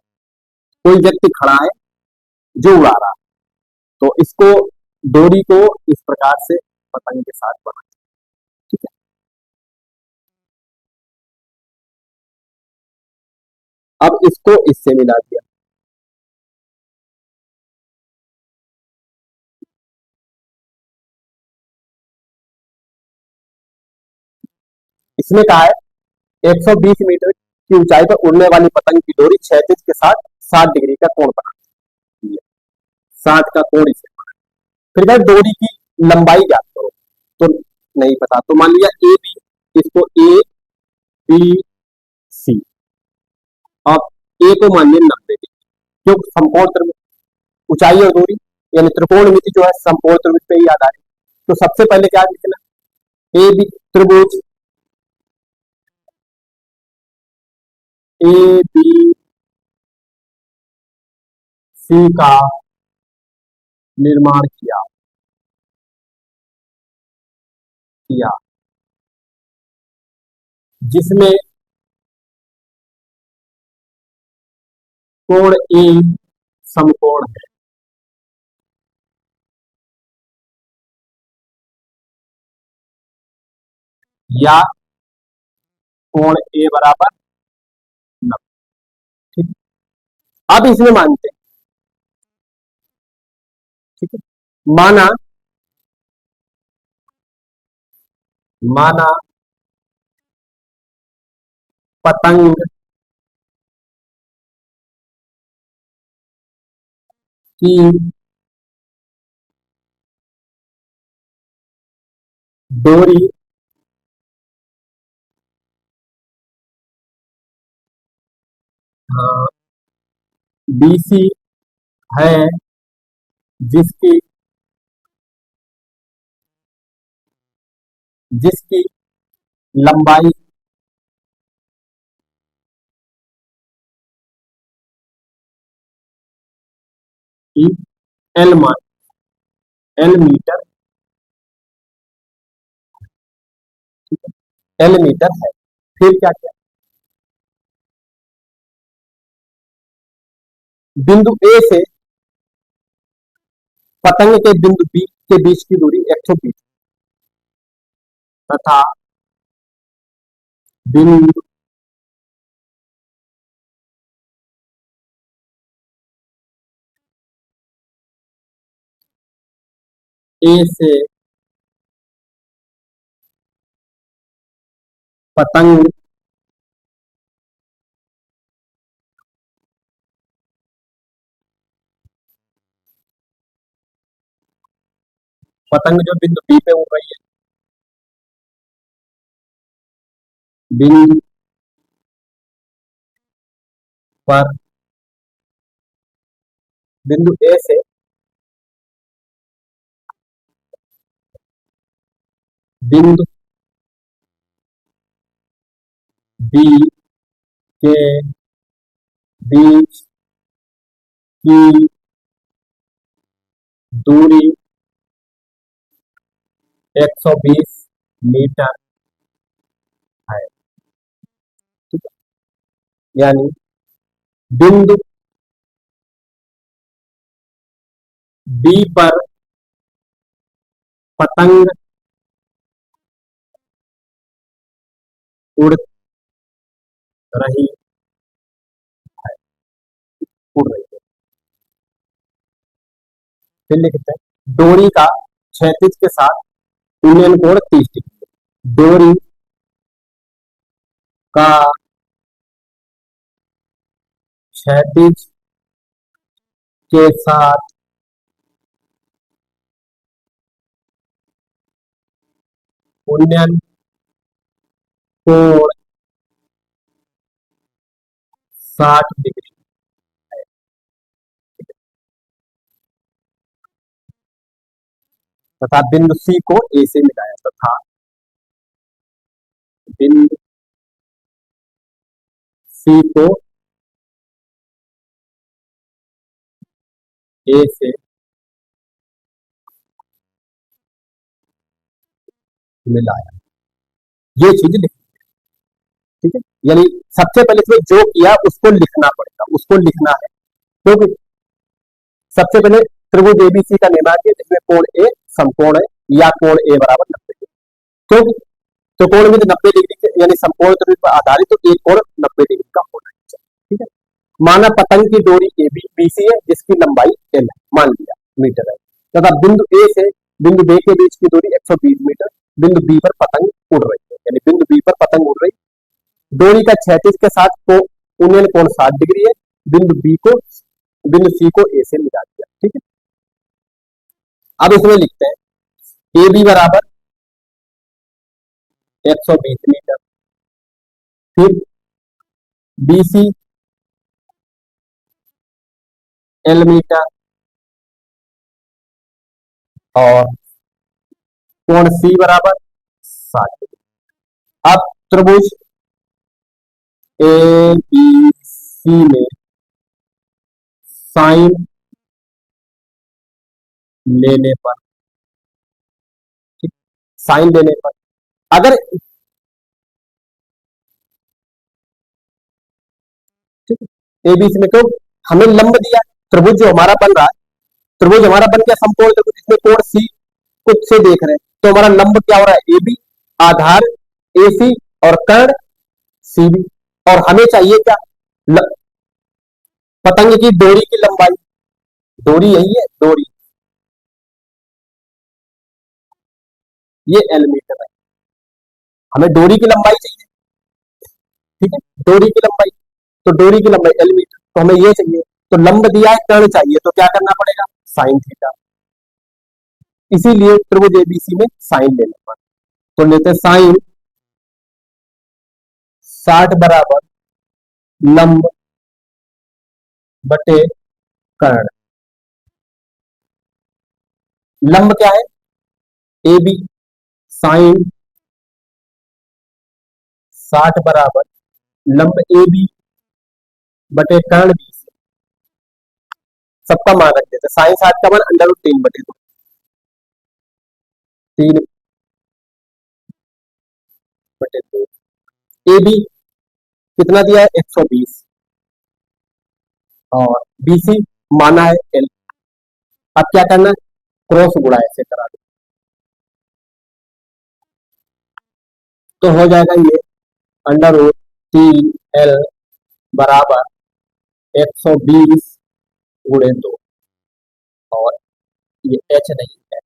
कोई व्यक्ति खड़ा है जो उड़ा रहा है, तो इसको डोरी को इस प्रकार से पतंग के साथ बना, ठीक है। अब इसको इससे मिला दिया, इसमें कहा है 120 मीटर की ऊंचाई पर उड़ने वाली पतंग की डोरी क्षैतिज के साथ 60 डिग्री का कोण बनाती है, 60 का कोण इसे। फिर कहा डोरी की लंबाई ज्ञात करो, तो नहीं पता, तो मान लिया ए बी, इसको ए बी सी, अब ए को मान लिया 90 डिग्री, क्योंकि समकोण त्रिभुज ऊंचाई और दूरी यानी त्रिकोण मिति जो है समकोण त्रिभुज पे ही आधारित, तो सबसे पहले क्या लिखना, ए बी त्रिभुज ए बी सी का निर्माण किया किया जिसमें कोण ए समकोण है, या कोण ए बराबर 90, ठीक है। अब इसमें मानते हैं, ठीक है, माना माना पतंग की डोरी बीसी है, जिसकी जिसकी लंबाई की एल मान एल मीटर, ठीक है, एल मीटर है। फिर क्या किया, बिंदु ए से पतंग के बिंदु बी के बीच की दूरी 120 तथा बिंदु ए से पतंग पतंग जो बिंदु बी पे उड़ रही है, बिंदु पर बिंदु ए से बिंदु बी के बीच की दूरी 120 मीटर है, ठीक है, यानी बिंदु बी पर पतंग उड़ रही है, उड़ रही है। फिर लिखते हैं डोरी का क्षैतिज के साथ उन्नयन कोण 30 डिग्री, डोरी का क्षैतिज के साथ उन्नयन कोण 60 डिग्री है। तथा बिंदु सी को ए से मिलाया तथा बिंदु सी को ए से मिलाया, ये चीज लिखी। ठीक है, यानी सबसे पहले इसमें जो किया उसको लिखना पड़ेगा, उसको लिखना है। क्योंकि सबसे पहले त्रिभुज एबीसी का निर्माण किया जिसमें कोण ए समकोण है या कोण ए बराबर 90 डिग्री। क्योंकि तो कोण में 90 डिग्री के यानी समकोण त्रिभुज पर आधारित तो एक कोण 90 डिग्री का होना चाहिए। ठीक है, माना पतंग की डोरी ए बी बीसी है जिसकी लंबाई एल है, मान लिया मीटर है, तथा बिंदु ए से बिंदु बी के बीच की दूरी 120 मीटर, बिंदु बी पर पतंग उड़ रही है, यानी बिंदु बी पर पतंग उड़ रही, डोरी का क्षैतिज के साथ को उन्नयन कोण 60 डिग्री है, बिंदु बी को बिंदु सी को ए से मिला दिया। ठीक है, अब इसमें लिखते हैं ए बी बराबर 120 मीटर, फिर बी सी एल मीटर और कोण सी बराबर 60 डिग्री। अब त्रिभुज ए बी सी में साइन लेने पर, साइन लेने पर अगर एबीसी में, तो हमें लंब दिया, त्रिभुज जो हमारा बन रहा है, त्रिभुज हमारा बन गया समकोण त्रिभुज जिसमें कोण सी कुछ से देख रहे हैं, तो हमारा लंब क्या हो रहा है, ए बी, आधार ए सी और कर्ण सी बी, और हमें चाहिए क्या, ल, पतंग की डोरी की लंबाई, डोरी यही है डोरी, ये एल मीटर है, हमें डोरी की लंबाई चाहिए। ठीक है, डोरी की लंबाई, तो डोरी की लंबाई एल मीटर, तो हमें ये चाहिए, तो लंब दिया है कर्ण चाहिए, तो क्या करना पड़ेगा, साइन थीटा, इसीलिए त्रिभुज एबीसी में साइन लेना पड़ेगा। तो लेते साइन 60 बराबर लंब बटे कर्ण, लंब क्या है ए बी, साइन 60 बराबर लंब ए बी बटे कर्ण बी, सबका मान रख देते, साइन 60 का मान √3/2, 3/2, ए बी कितना दिया है 120 और बी सी माना है एल। अब क्या करना है, क्रॉस गुणा ऐसे करा दो, तो हो जाएगा ये √3 L बराबर 120 × 2, और ये एच नहीं है,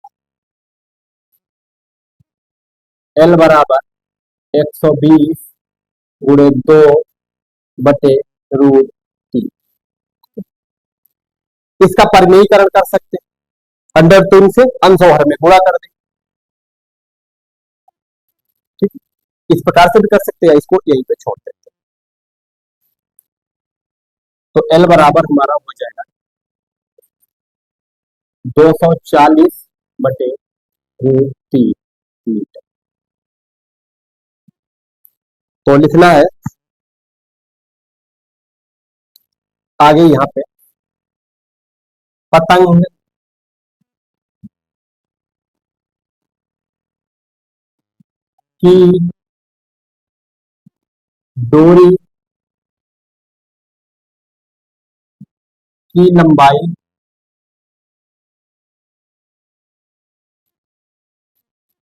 एल बराबर 120 × 2 बटे √3। इसका परिमेयीकरण कर सकते हैं, √3 से अंश और हर में गुणा कर दें। ठीक, इस प्रकार से भी कर सकते हैं, इसको यहीं पे छोड़ देते हैं, तो एल बराबर हमारा हो जाएगा 240/√3 मीटर। तो लिखना है आगे यहाँ पे पतंग की डोरी की लंबाई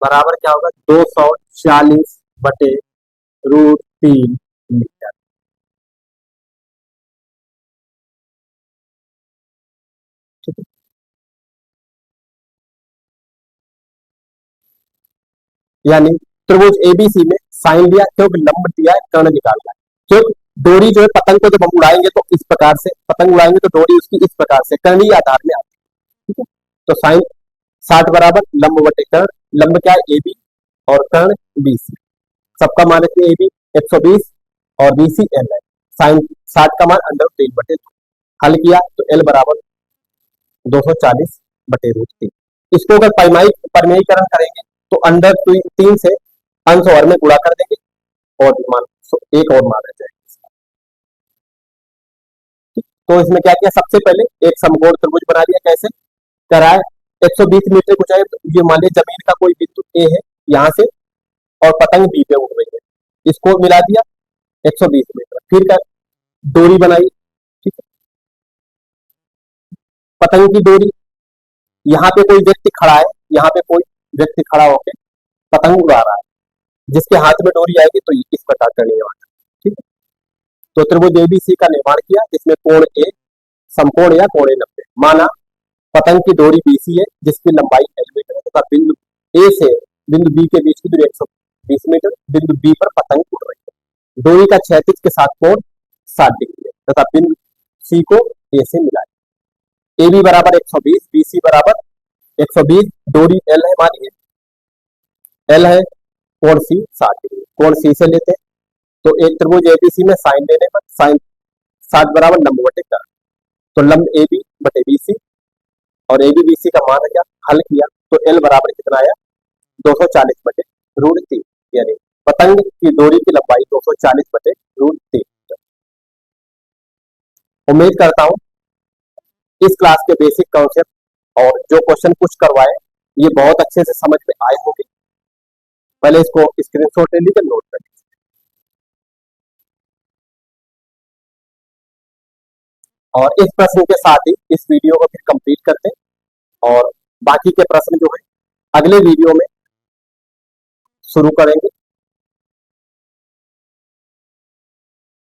बराबर क्या होगा, 240/√3 मीटर। ठीक है, यानी त्रिभुज एबीसी में साइन लिया क्योंकि लंब दिया है, कर्ण निकालना है। क्योंकि डोरी जो है पतंग को जब हम उड़ाएंगे तो इस प्रकार से, पतंग उड़ाएंगे तो डोरी उसकी इस प्रकार से कर्णीय आधार में आती है। ठीक है, तो साइन 60 बराबर लंब बटे कर्ण, लंब क्या है एबी और कर्ण बीसी, सबका मान रखिए एबी 120 और बीसी एल है, साइन 60 का मान √3/2, हल किया तो एल बराबर 240/√3। इसको अगर परिमेयीकरण करेंगे तो √3 से अंश और में गुणा कर देंगे और मान एक और मान रह जाएगा। तो इसमें क्या किया, सबसे पहले एक समकोण त्रिभुज बना लिया, कैसे कराए 120 मीटर को चाहे, तो ये मान लीजिए जमीन का कोई बिंदु ए है यहाँ से और पतंग बी पे उड़ रही है, इसको मिला दिया 120 मीटर, फिर क्या डोरी बनाई। ठीक है, पतंग की डोरी, यहाँ पे कोई व्यक्ति खड़ा है, यहाँ पे कोई व्यक्ति खड़ा होकर पतंग उड़ा रहा है, जिसके हाथ में डोरी आएगी तो इस प्रकार का निर्माण। ठीक है, तो त्रिभुज एबीसी का निर्माण किया जिसमें कोण ए समकोण या कोण 90, माना पतंग की डोरी बीसी है जिसकी लंबाई एल मीटर है तथा बिंदु ए से बिंदु बी के बीच की दूरी 120 मीटर, बिंदु बी पर पतंग उड़ रही है, डोरी का क्षैतिज के साथ कोण 60 डिग्री है तथा बिंदु सी को ए से मिलाए, ए बी बराबर 120, बी सी बराबर 120, डोरी एल है मानिए, एल है, कोण सी 60 डिग्री, कोण सी से लेते हैं तो एक त्रिभुज एबीसी में साइन लेने पर साइन 60 बराबर लंब बटे कर्ण, तो लंब ए बी बटे बी सी और ए बी बी सी का मान है क्या, हल किया तो एल बराबर कितना आया 240/√3, यानी पतंग की डोरी की लंबाई 240/√3। उम्मीद करता हूं इस क्लास के बेसिक कॉन्सेप्ट और जो क्वेश्चन कुछ करवाए ये बहुत अच्छे से समझ में आए होंगे। पहले इसको स्क्रीनशॉट ले लीजिए, नोट कर लीजिए। और इस प्रश्न के साथ ही इस वीडियो को फिर कंप्लीट करते हैं और बाकी के प्रश्न जो है अगले वीडियो में शुरू करेंगे।